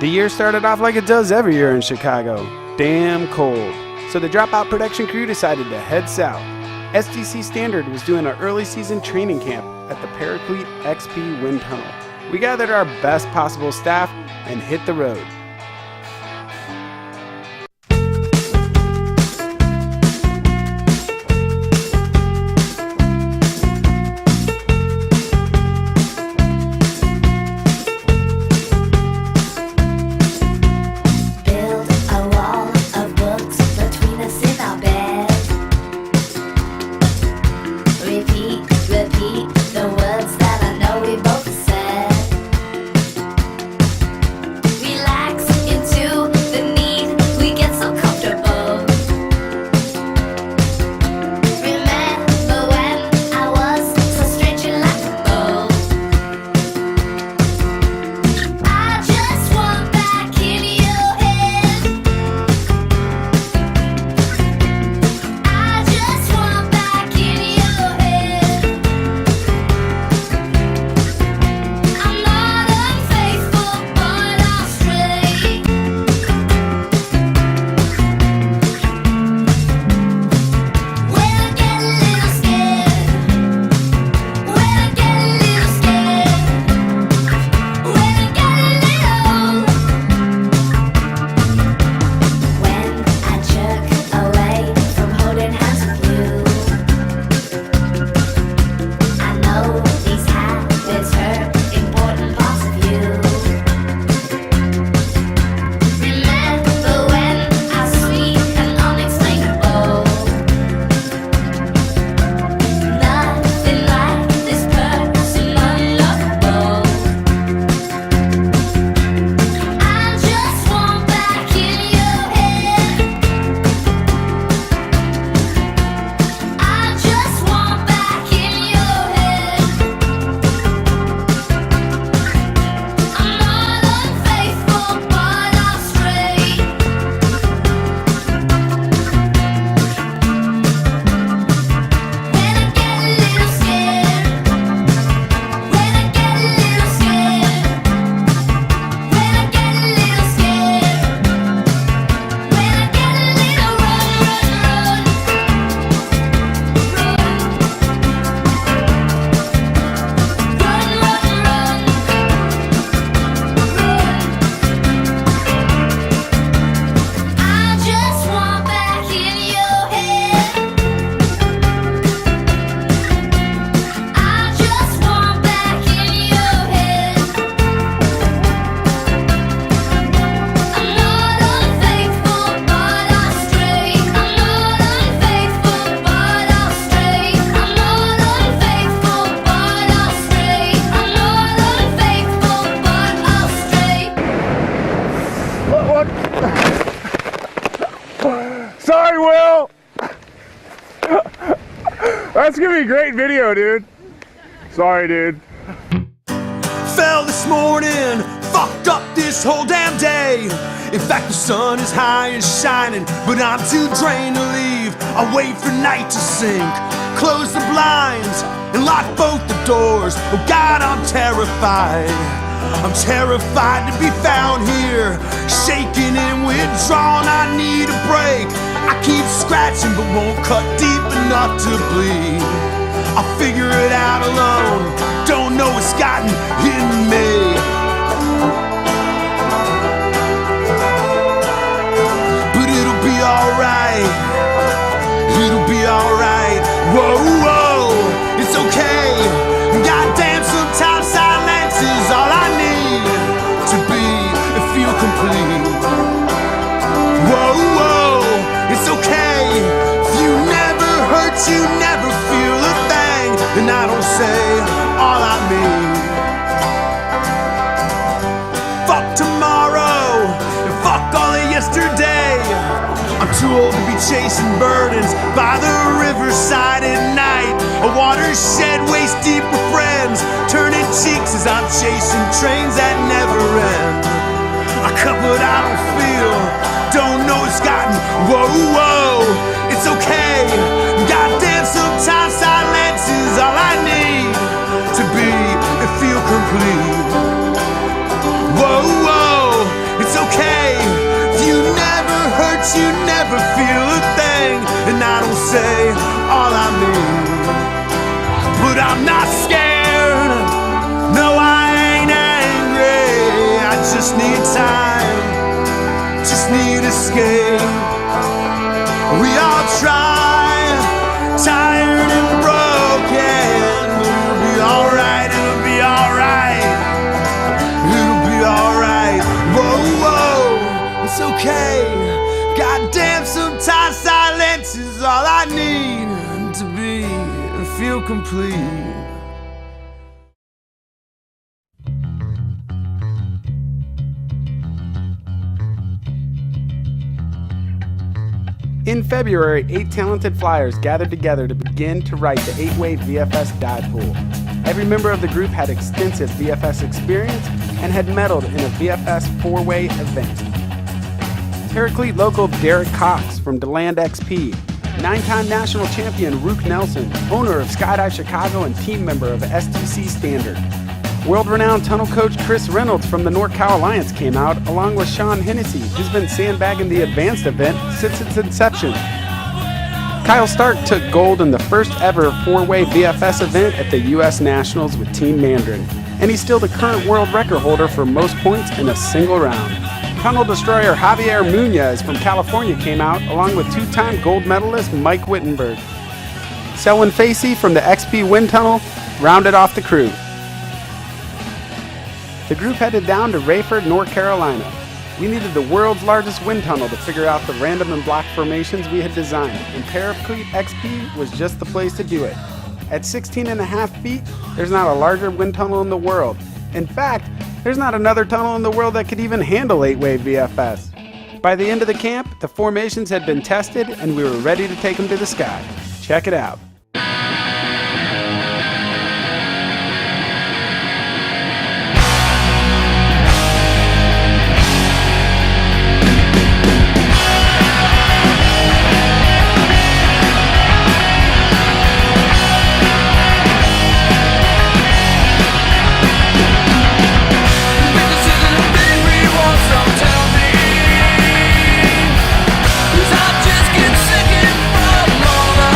The year started off like it does every year in Chicago, damn cold. So the Dropout production crew decided to head south. SDC Standard was doing an early season training camp at the Paraclete XP Wind Tunnel. We gathered our best possible staff and hit the road. Sorry, Will! That's gonna be a great video, dude. Sorry, dude. Fell this morning, fucked up this whole damn day. In fact, the sun is high and shining, but I'm too drained to leave. I wait for night to sink, close the blinds, and lock both the doors. Oh God, I'm terrified. I'm terrified to be found here, shaking and withdrawn. I need a break. I keep scratching but won't cut deep enough to bleed. I'll figure it out alone. Don't know what's gotten in me. But it'll be alright. It'll be alright. Whoa, whoa, it's okay. Goddamn, sometimes silence is all I need to be and feel complete. Whoa, whoa, it's okay. If you never hurt, you never feel a thing. And I don't say all I mean. Fuck tomorrow and fuck all of yesterday. I'm too old to be chasing burdens by the riverside at night. A watershed waist deep with friends, turning cheeks as I'm chasing trains that never end. I cut what I don't feel, don't know it's gotten. Whoa, whoa, it's okay. Goddamn, sometimes silence is all I need to be and feel complete. Whoa, whoa, all I need. But I'm not scared, no I ain't angry. I just need time, just need escape. We all try, tired and broken. It'll be alright, it'll be alright. It'll be alright. Whoa, whoa, it's okay. Goddamn, sometimes silence is all I need to be and feel complete. In February, 8 talented flyers gathered together to begin to write the 8-way VFS dive pool. Every member of the group had extensive VFS experience and had medaled in a VFS 4-way event. Paraclete local Derek Cox from DeLand XP, 9-time national champion Rook Nelson, owner of Skydive Chicago and team member of STC Standard. World-renowned tunnel coach Chris Reynolds from the NorCal Alliance came out, along with Sean Hennessy, who's been sandbagging the advanced event since its inception. Kyle Stark took gold in the first ever 4-way VFS event at the U.S. Nationals with Team Mandarin, and he's still the current world record holder for most points in a single round. Tunnel destroyer Javier Munoz from California came out, along with 2-time gold medalist Mike Wittenberg. Selwyn Facey from the XP Wind Tunnel rounded off the crew. The group headed down to Rayford, North Carolina. We needed the world's largest wind tunnel to figure out the random and block formations we had designed, and Paraclete XP was just the place to do it. At 16.5 feet, there's not a larger wind tunnel in the world. In fact, there's not another tunnel in the world that could even handle 8-way VFS. By the end of the camp, the formations had been tested and we were ready to take them to the sky. Check it out. Just get sick and from all the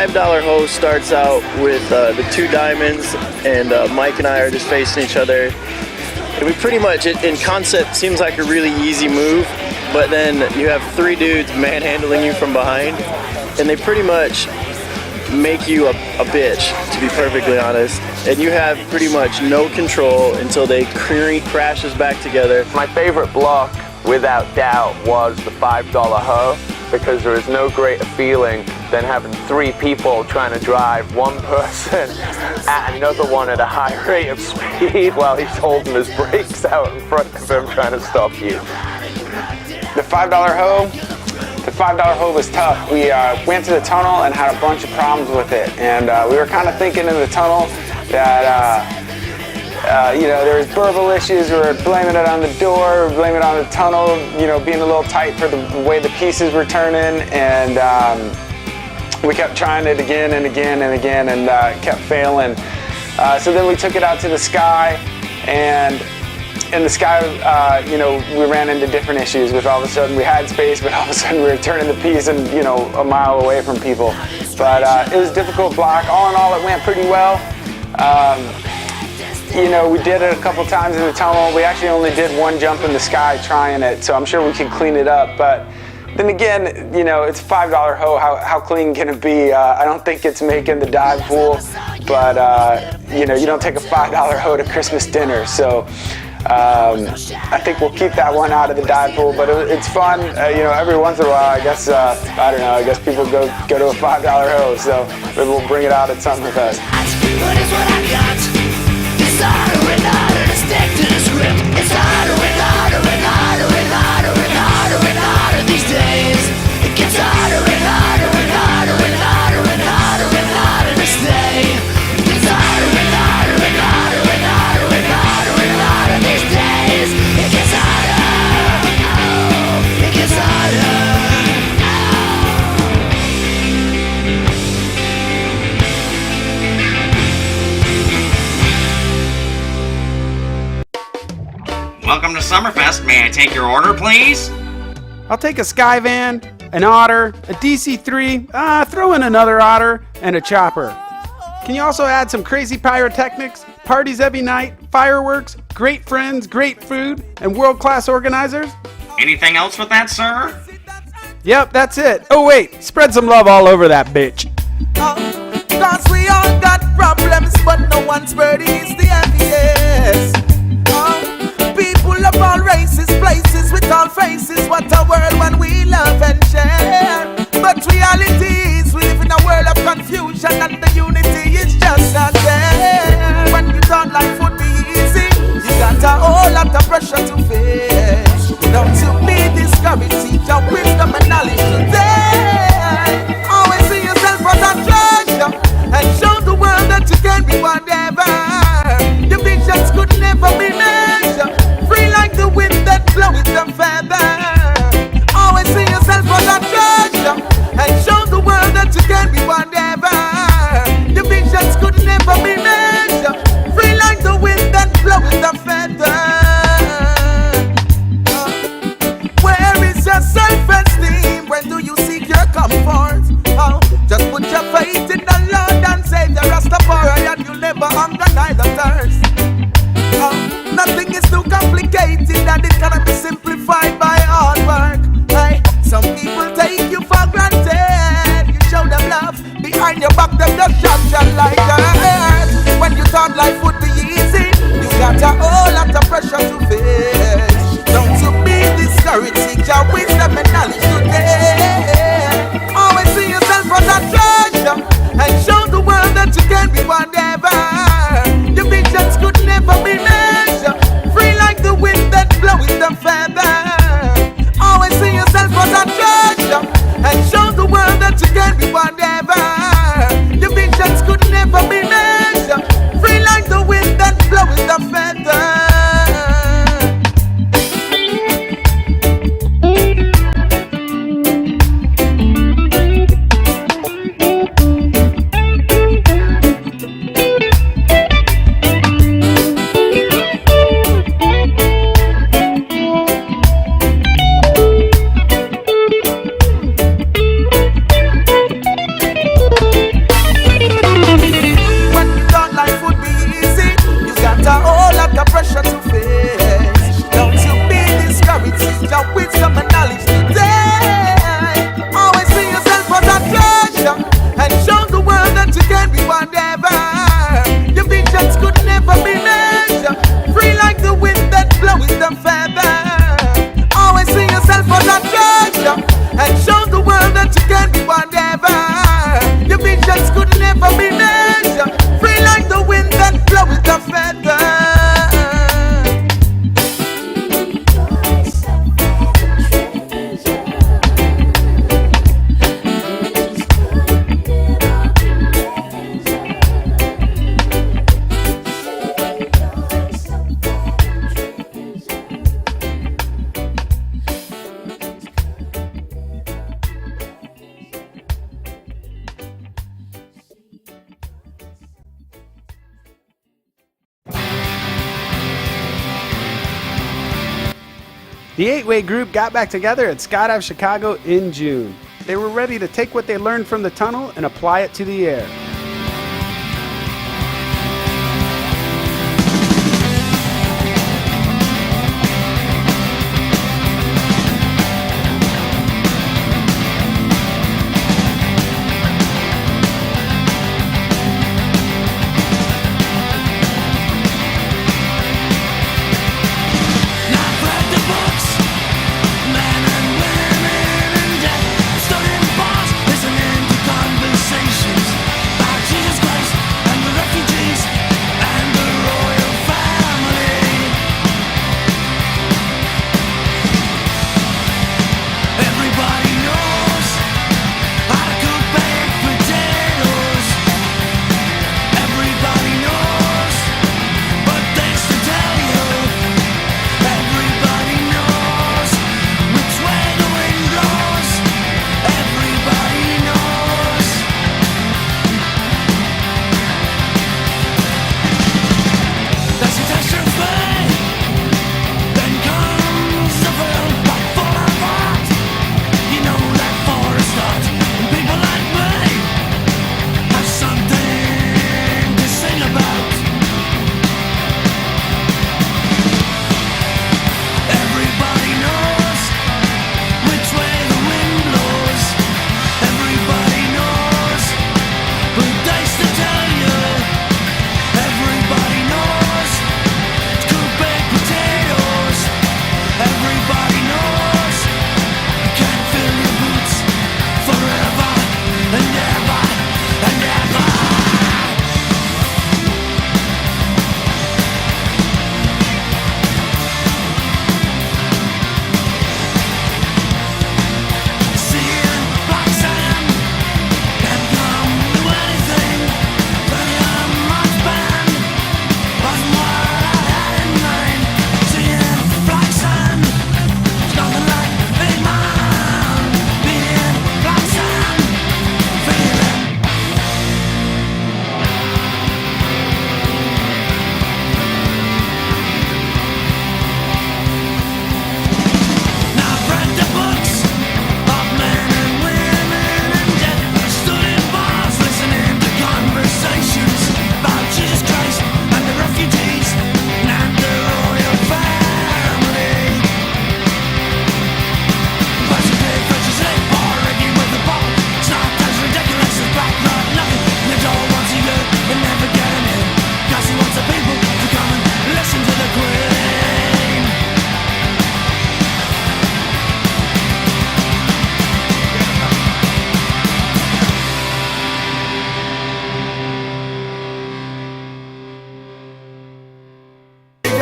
$5 hoe starts out with the 2 diamonds, and Mike and I are just facing each other. And we pretty much, in concept, seems like a really easy move, but then you have 3 dudes manhandling you from behind, and they pretty much make you a bitch, to be perfectly honest. And you have pretty much no control until they crashes back together. My favorite block, without doubt, was the $5 hoe, because there is no greater feeling than having 3 people trying to drive one person at another one at a high rate of speed while he's holding his brakes out in front of him trying to stop you. The $5 hoe? The $5 hoe was tough. We went to the tunnel and had a bunch of problems with it. And we were kind of thinking in the tunnel that, you know, there was burble issues. We were blaming it on the door, blaming it on the tunnel, you know, being a little tight for the way the pieces were turning. And we kept trying it again and again and again and kept failing. So then we took it out to the sky, and in the sky, you know, we ran into different issues with all of a sudden we had space, but all of a sudden we were turning the piece and, you know, a mile away from people. But it was a difficult block. All in all, it went pretty well. You know, we did it a couple times in the tunnel. We actually only did 1 jump in the sky trying it, so I'm sure we can clean it up. But then again, you know, it's a $5 hoe. How clean can it be? I don't think it's making the dive pool, but, you know, you don't take a $5 hoe to Christmas dinner. So I think we'll keep that one out of the dive pool, but it's fun. You know, every once in a while, I guess, I don't know, I guess people go to a $5 hoe, so maybe we'll bring it out at Summerfest. But it's what I got. It's harder and harder to stick to the script. It's harder and harder and harder and harder and harder and harder these days. It gets harder and harder and harder and harder and harder and harder to stay. It's harder and harder and harder and harder and harder and harder these days. It gets harder. Oh, it gets harder. Welcome to Summerfest. May I take your order, please? I'll take a Skyvan, an Otter, a DC-3, throw in another Otter, and a Chopper. Can you also add some crazy pyrotechnics, parties every night, fireworks, great friends, great food, and world-class organizers? Anything else with that, sir? Yep, that's it. Oh wait, spread some love all over that bitch. Cause we all got problems, but no one's burden is the heaviest. People of all races, places, with all faces. What a world when we love and share. But reality is we live in a world of confusion, and the unity is just not there. When you thought life would be easy, you got a whole lot of pressure to face. Don't you be discouraged, seek your wisdom and knowledge today. Always see yourself as a treasure, and show the world that you can be whatever. The 8-Way group got back together at Skydive Chicago in June. They were ready to take what they learned from the tunnel and apply it to the air.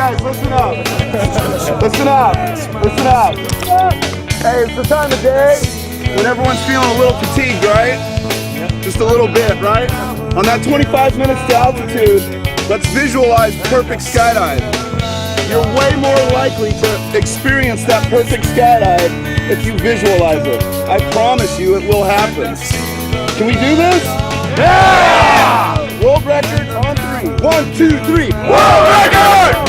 Guys, listen up. Listen up. Listen up. Hey, it's the time of day when everyone's feeling a little fatigued, right? Just a little bit, right? On that 25 minutes to altitude, let's visualize perfect skydive. You're way more likely to experience that perfect skydive if you visualize it. I promise you it will happen. Can we do this? Yeah! World record on 3. 1, 2, 3. World record!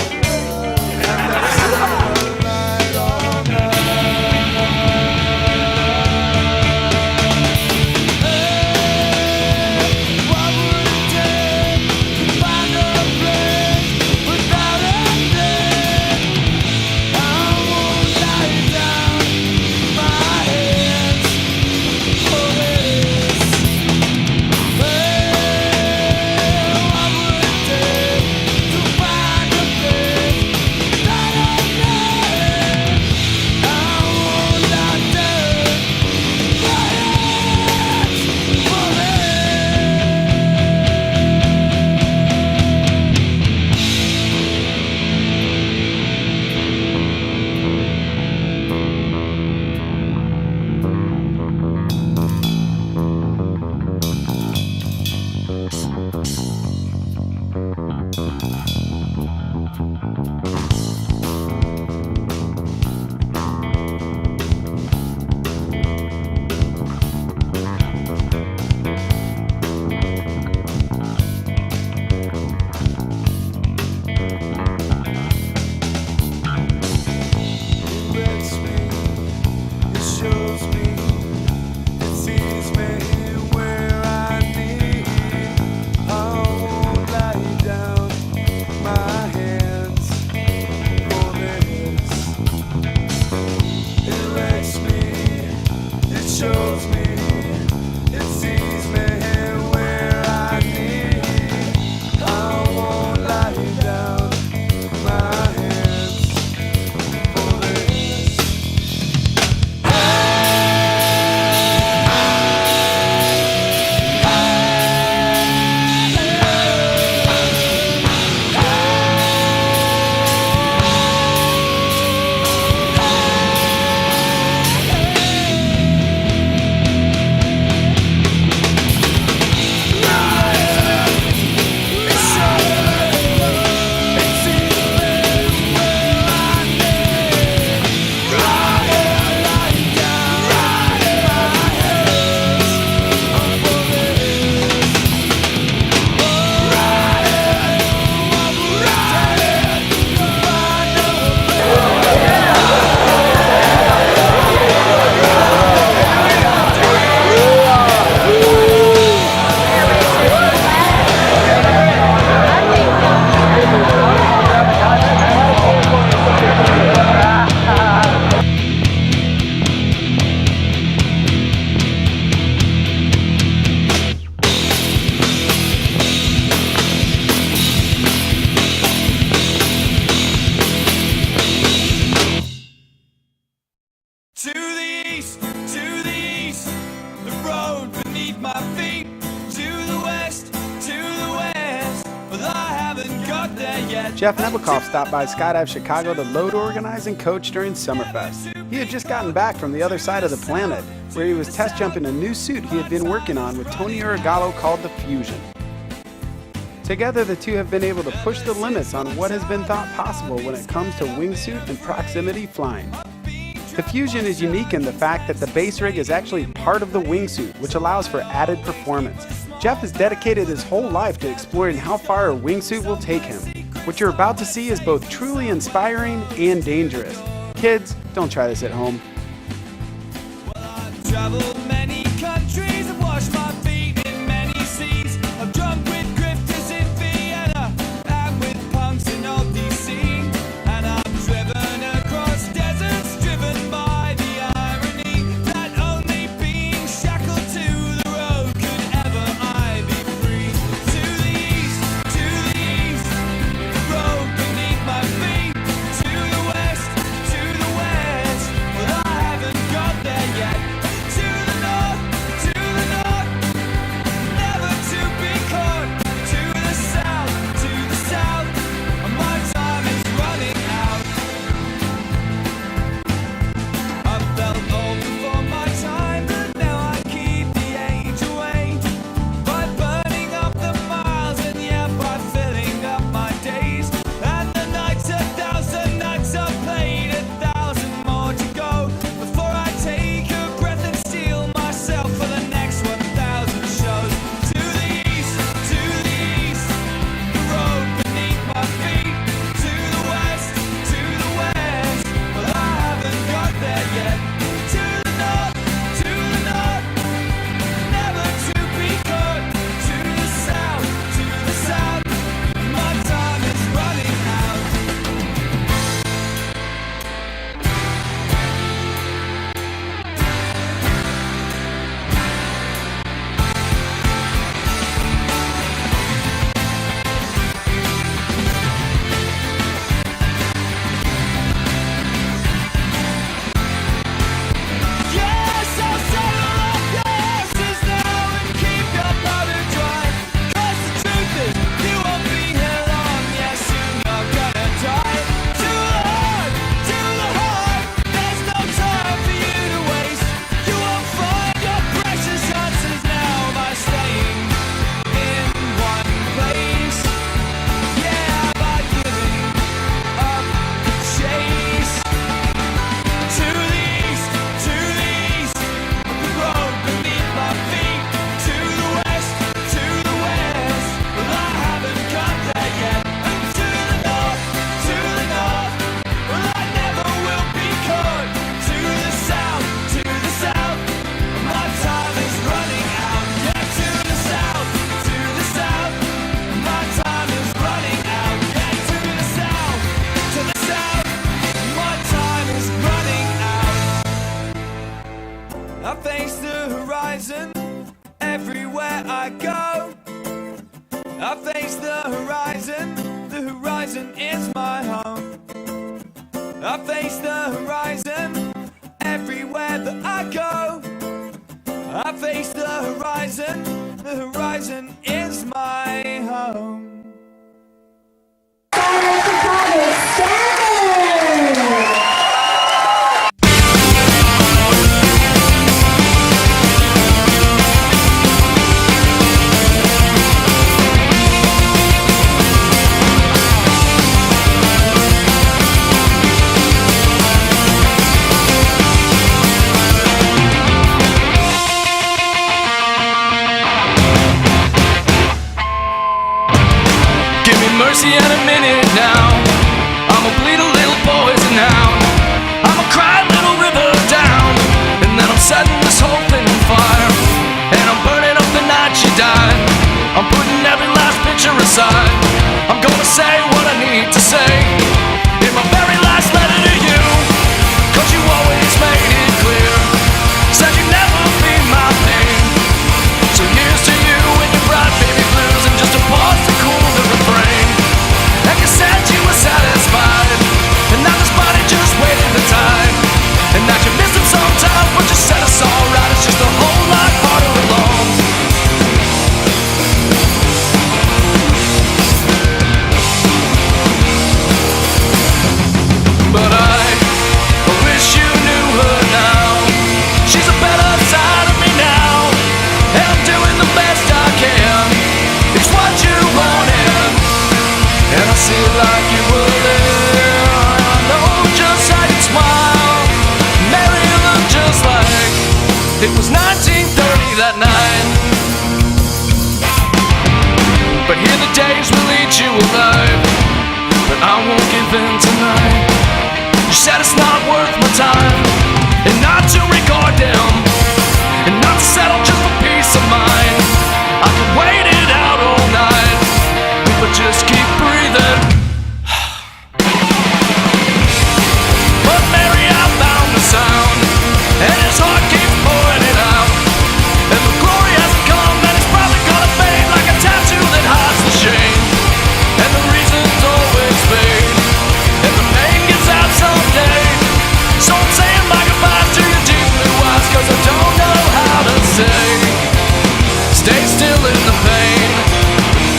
got there yet. Jeff Nebukoff stopped by Skydive Chicago to load, organize, and coach during Summerfest. He had just gotten back from the other side of the planet, where he was test jumping a new suit he had been working on with Tony Urigallo called the Fusion. Together, the two have been able to push the limits on what has been thought possible when it comes to wingsuit and proximity flying. The Fusion is unique in the fact that the base rig is actually part of the wingsuit, which allows for added performance. Jeff has dedicated his whole life to exploring how far a wingsuit will take him. What you're about to see is both truly inspiring and dangerous. Kids, don't try this at home. I've traveled many countries and washed my feet in many seas. I've drunk with grifters in Vienna and with punks in old DC. And I've driven across deserts, driven by the irony that only being shackled to the road could ever I be free. To the east, the road beneath my feet. To the west, well I haven't got there yet. To the north, never to be caught. To the south, my time is running out. I felt old before my time, but now I keep the age away by burning up the miles and yeah, by filling up my days. And the nights, 1,000 nights I've played, 1,000 more to go before I take a breath and steel myself for the next 1,000 shows. To the east, the road beneath my feet. To the west, well I haven't got there yet. To the north, never to be caught. To the south, my time is running out. Yes, I'll saddle up your horses now and keep your powder dry. 'Cause the truth is, you won't be here long. Yeah, soon you're gonna die. To the heart, there's no time for you to waste. You won't find your precious answers now by staying in one place. Yeah, by giving up the chase. To the east, the road beneath my feet. To the west, well I haven't got there yet. And to the north, well I never will be caught. To the south, my time is running out. Yeah, to the south, my time is running out. Yeah, to the south, my time is running out. I face the horizon everywhere I go. I face the horizon is my home. I face the horizon everywhere that I go. I face the horizon is my home. Give me mercy and a minute now. I'ma bleed a little poison now. I'ma cry a little river down. And then I'm setting this whole thing on fire. And I'm burning up the night she died. I'm putting every last picture aside. I'm gonna say what I need to say in my very last letter to you. 'Cause you always made it clear. Said you'd never be my thing. So here's to you and your bright baby blues, and just a pause to cool the refrain. And you said you were satisfied, and now this body just waited the time. And now you miss him sometimes, but you said it's alright. It's just see it like you were there. I know just how you smile. Mary, you look just like it was 1930 that night. But here the days will eat you alive. But I won't give in tonight. You said it's not worth my time, and not to regard them, and not to settle just for peace of mind. I could wait it out all night, but just keep breathing. But Mary, I found the sound, and his heart keeps pouring it out. And the glory hasn't come, and it's probably gonna fade like a tattoo that hides the shame. And the reasons always fade, and the pain gets out someday. So I'm saying my goodbyes to your deep blue eyes, 'cause I don't know how to say. Stay still in the pain,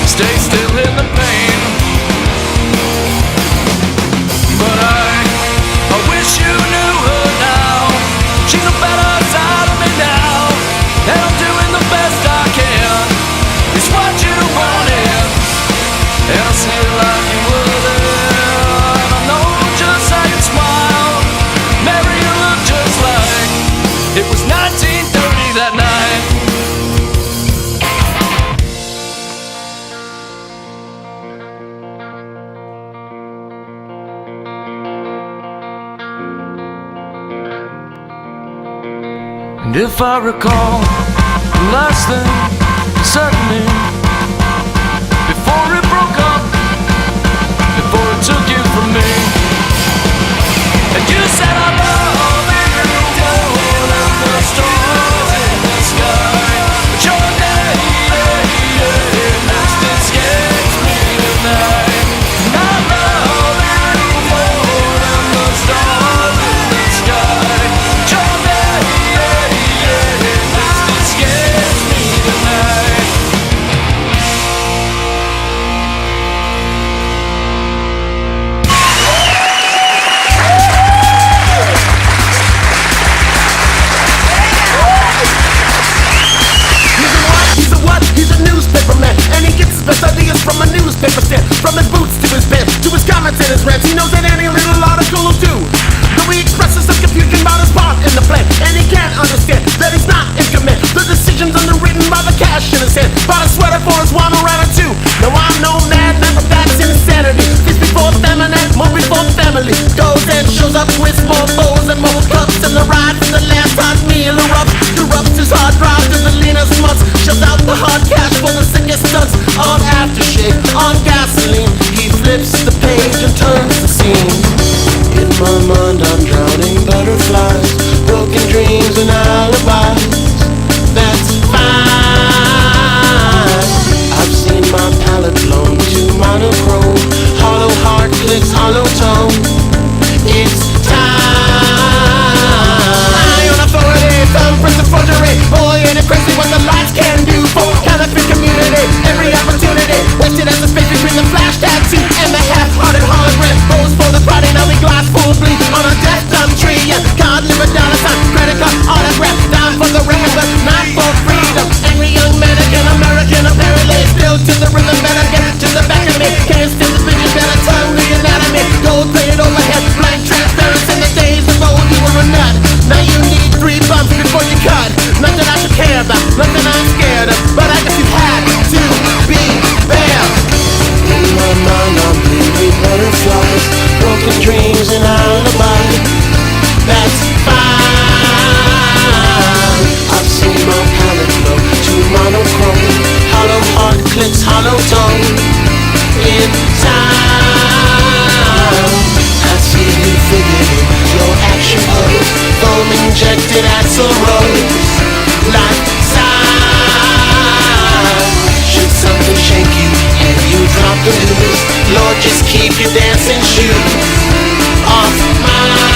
stay still in the pain. But I wish you knew her now. She's a better side of me now, and I'm doing the best I can. It's what you wanted, and I see it like you were there. And I know just how you smile. Mary, you look just like it was 1930 that night. And if I recall, the last thing you said to me before it broke up, before it took you from me, and you said I love you more than the stars in the sky. But your name just escapes me tonight. And I love you more than the stars in the sky. But your name just escapes me tonight. He's a what? He's a newspaper man, and he gets his best ideas from a newspaper stand. From his boots to his pants, to his comments and his rants, he knows that any little article will do. Though he expresses some confusion about his part in the plan, and he can't understand that he's not in command. The decision's underwritten by the cash in his hand, bought a sweater for his one around two. Now I'm no madman, but that's insanity. This before feminine, more before family. Goes and shows up with more bows and more cups, and the ride for the last hot meal erupts his hard drive to the leanest months. Shells out the hard cash for the sickest stunts. On aftershave, on gasoline, he flips the page and turns the scene. In my mind I'm drowning butterflies, broken dreams and alibis. That's fine. I've seen my palette blown to monochrome, hollow heart clicks, hollow tone. It's time. Eye on authority, thumbprints of forgery. Boy, ain't it crazy what the lights can do for counterfeit community. Every opportunity wasted as the space between the flash taxi and the half-hearted hologram. Goes for the Friday night we glass full bleed on a death dumb tree. God live a dollar sign, credit card, autograph, down for the record, but not for freedom. Angry young mannequin, American, apparently still to the rhythm. Better get to the back of me. Can't steal the vision, better tongue the anatomy. Gold plated overhead, blank transparency. In the days of old, you were a nut. Now you need 3 bumps before you cut. Nothing I should care about, nothing I'm scared of, but I guess you had to be there. In my mind I'm bleeding butterflies, broken dreams and alibis. That's fine. I've seen my palette flow to monochrome, hollow heart clicks, hollow tone. In time, I see you figured in your action pose, foam injected axle rose, like sign. Should something shake you and you drop the news, Lord, just keep your dancing shoes off mine.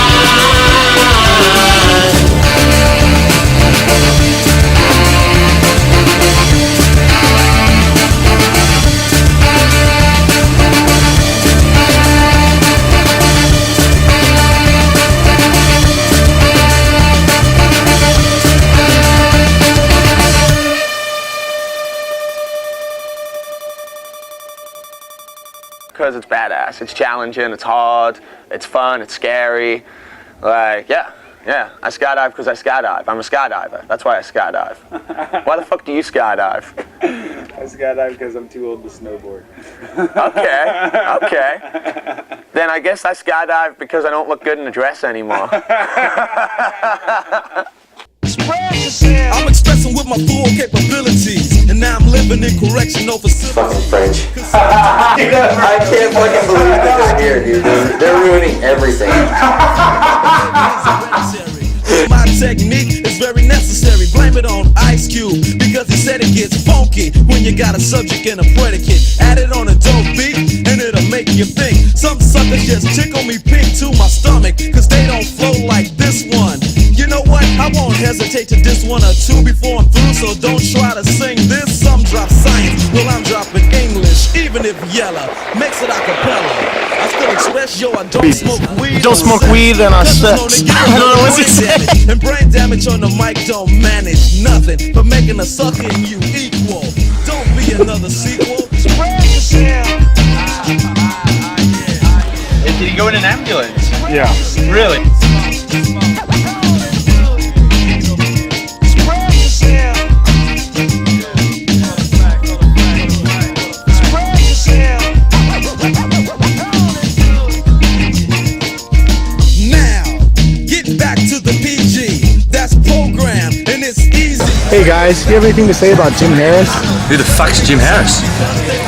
because it's badass. It's challenging, it's hard, it's fun, it's scary. Like, yeah, I skydive because I skydive. I'm a skydiver. That's why I skydive. Why the fuck do you skydive? I skydive because I'm too old to snowboard. Okay. Then I guess I skydive because I don't look good in a dress anymore. I'm expressing with my full capabilities, and now I'm living in correctional facilities. Fucking French. I can't fucking believe that they're here, dude. They're ruining everything. My technique is very necessary. Blame it on Ice Cube because he said it gets funky when you got a subject and a predicate. Add it on a dope beat and it'll make you think. Some suckers just tickle me pink to my stomach cause they don't flow like this one. You know what? I won't hesitate to diss one or two before I'm through, so don't try to sing this. Some drop science, well I'm dropping English, even if yellow. Mix it a cappella. I still express, yo, I don't smoke weed. Don't smoke weed and I sex. I don't know what he said. And brain damage on the mic don't manage nothing but making a sucker in you equal. Don't be another sequel. Spread yourself. Did he go in an ambulance? Yeah. Really? Spread yourself. Spread yourself. Now, getting back to the PG. That's program and it's easy. Hey guys, do you have anything to say about Jim Harris? Who the fuck's Jim Harris?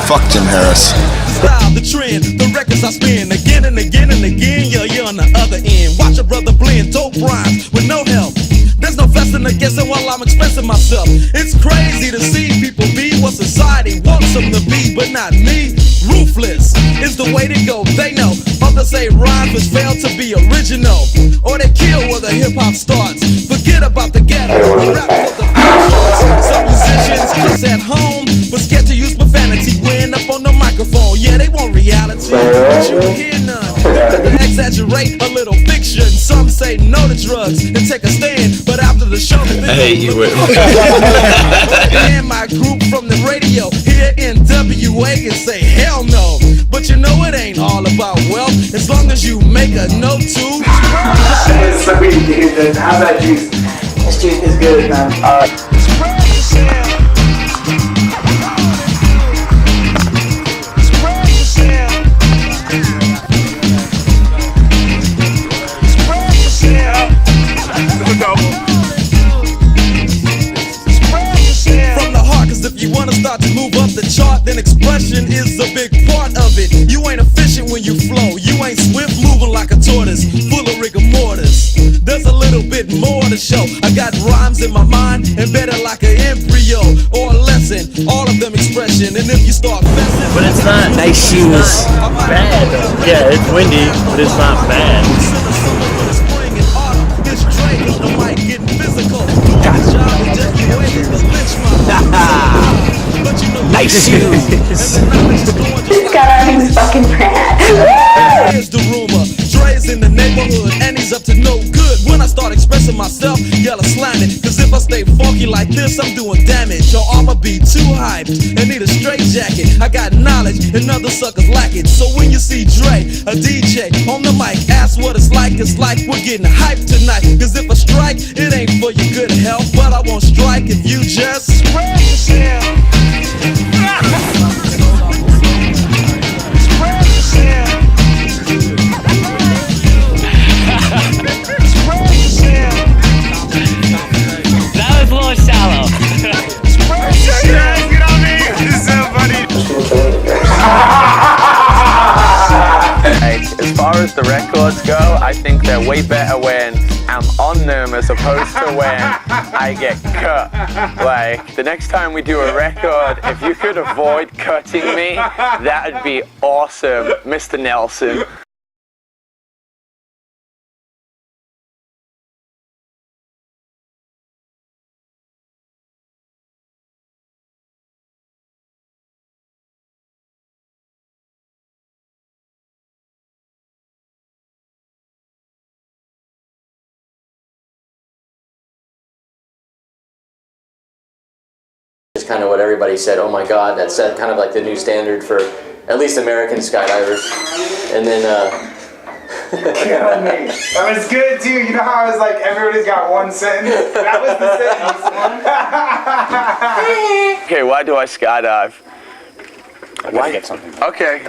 Fuck Jim Harris. Style, the trend, the records I spin again and again and again. Yeah, you're on the other end. Watch a brother blend dope rhymes with no help. There's no fussing or guessing while I'm expressing myself. It's crazy to see people be what society wants them to be, but not me. Ruthless is the way to go. They know others say rhymes which fail to be original, or they kill where the hip hop starts. Forget about the ghetto. Rap for the people. Some musicians kiss at home, but scared to use profanity when up on the microphone. Yeah, they want reality, but you hear none. They exaggerate a little fiction. Some say no to drugs and take a stand, but after the show, I hate you, Whit. and my group from the radio here in WA can say hell no. But you know it ain't all about wealth as long as you make a note to. It's sweet, dude. How's that juice? This juice is good, man. From the heart, cause if you wanna start to move up the chart, then expression is a big part of it. You ain't efficient when you flow, you ain't swift moving like a tortoise, full of rigor mortis. There's a little bit more to show. I got rhymes in my mind, embedded like an embryo or a lesson, all of them expression. And if you start messing, But it's not nice shoes. Bad. Yeah, it's windy, but it's not bad. Nice shoes. This guy is fucking rad. Here's the rumor, Dre's in the neighborhood and he's up to no good. When I start expressing myself, yellow slamming. Cause if I stay funky like this, I'm doing damage. Or I'ma be too hyped and need a straight jacket. I got knowledge and other suckers lack it. So when you see Dre, a DJ on the mic, ask what it's like we're getting hyped tonight. Cause if I strike, it ain't for your good health, but I won't strike if you just spread yourself. Spread yourself. Spread yourself. That was a little shallow. Spread yourself. Get on me! This is so funny. Like, as far as the records go, I think they're way better when I'm on them as opposed to when I get cut. Like, the next time we do a record, if you could avoid cutting me, that would be awesome, Mr. Nelson. It's kind of what everybody said, oh my god, that's kind of like the new standard for at least American skydivers. And then Killing me. That was good too. You know how I was like, everybody's got one sentence? That was the sentence. Okay, why do I skydive? Why get something? Okay.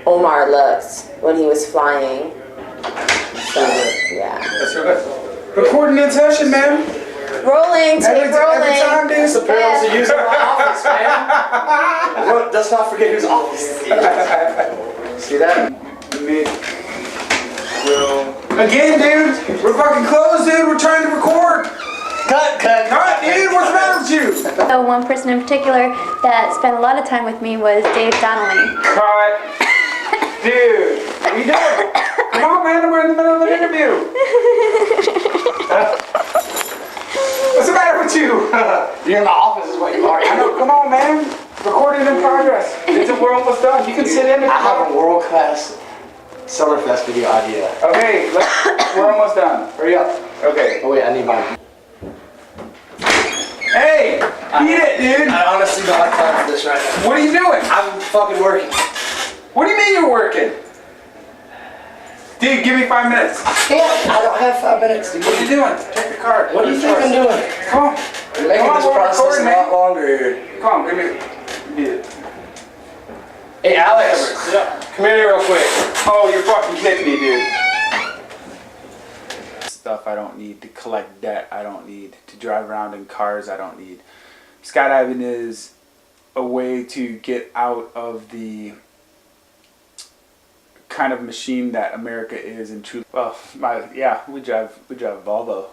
Omar looks when he was flying. So, yeah. That's right. Recording in session, man. Rolling, tape rolling. Every time, dude. the barrels to use in my office, man. Let's not forget whose office this is. See that? Again, dude. We're fucking closed, dude. We're trying to record. Cut, dude. What's the matter with you? So one person in particular that spent a lot of time with me was Dave Donnelly. Cut. Dude. What are you doing? Come on, man. We're in the middle of an interview. What's the matter with you? You're in the office is what you are. I know. Come on, man. Recording in progress. We're almost done. You can sit in. I have a world-class Summerfest video idea. Okay, we're almost done. Hurry up. Okay. Oh wait, I need mine. Hey, eat it, dude. I honestly don't have time for this right now. What are you doing? I'm fucking working. What do you mean you're working? Dude, give me 5 minutes. I don't have 5 minutes, dude. What are you doing? Take the card. What do you think I'm doing? Come on. You're making this process a lot longer here. Come on, give me it. Hey, Alex. Yeah. Come here real quick. Oh, you're fucking kidding me, dude. Stuff I don't need to collect debt. I don't need to drive around in cars. I don't need. Skydiving is a way to get out of the kind of machine that America is and truly. Well, we drive Volvo.